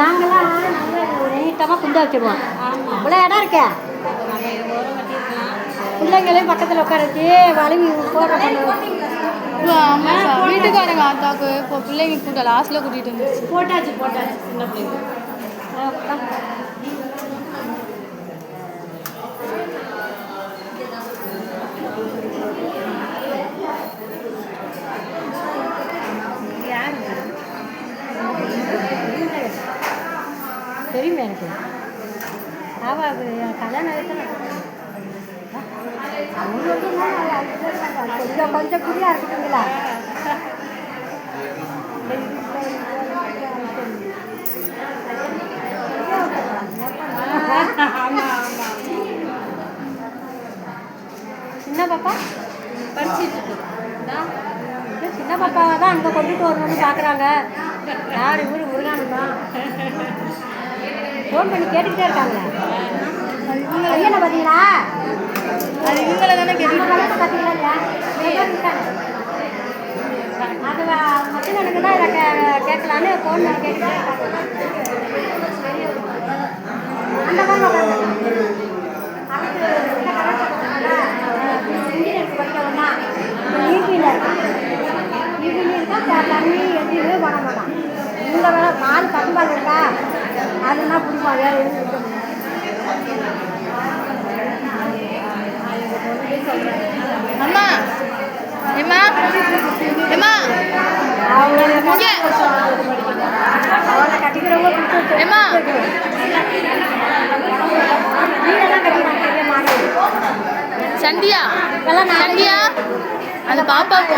நாங்களாம் நீட்டமாக குண்டை வச்சுருவோம். இவ்வளோ இடம் இருக்கே. பிள்ளைங்களையும் பக்கத்தில் உட்கார வச்சு வலிமை போடுற பண்ணுவோம். ஆமாம் சார், வீட்டுக்காரங்க ஆத்தாக்கு இப்போ பிள்ளைங்க கூட்ட லாஸ்ட்டில் கூட்டிகிட்டு வந்துச்சு. போட்டாச்சு சின்ன பிள்ளைங்க. தெரியுமே எனக்கு. அவள் கல்யாணம் கொஞ்சம் கொஞ்சம் புரியா இருக்குங்களா? சின்ன பாப்பா படிச்சுட்டு சின்ன பாப்பாவை தான் அங்கே கொண்டுட்டு வரணும்னு பார்க்குறாங்க. யார் இவரு முருகானு தான் ஃபோன் பண்ணி கேட்டுக்கிட்டே இருக்காங்க. என்ன பார்த்தீங்களா? அது இவங்களை தானே பார்த்தீங்களா இல்லையா? அது மத்தியனுக்கு தான் இதை கேட்கலான்னு ஃபோன் பண்ணி கேட்டுக்கிட்டே இருக்காங்க. அந்த மாதிரி இன்ஜினியருக்கு படிக்கணும்னா ஈபியில் இருக்கா தண்ணி எதுவுமே பண்ண மாட்டான். இந்த வேலை மாடு பசும்பால் இருக்கா அதுனா பிடிப்பான். வேறு எதுவும் இருக்க முடியாது. அம்மா ஏம்மா ஏம்மா அவளை கட்டிக்கிறவங்க ஏம்மா வீடெல்லாம் கட்டிக்கிறாங்க. பெரிய மாடு சந்தியா அந்த பாப்பாவுக்கு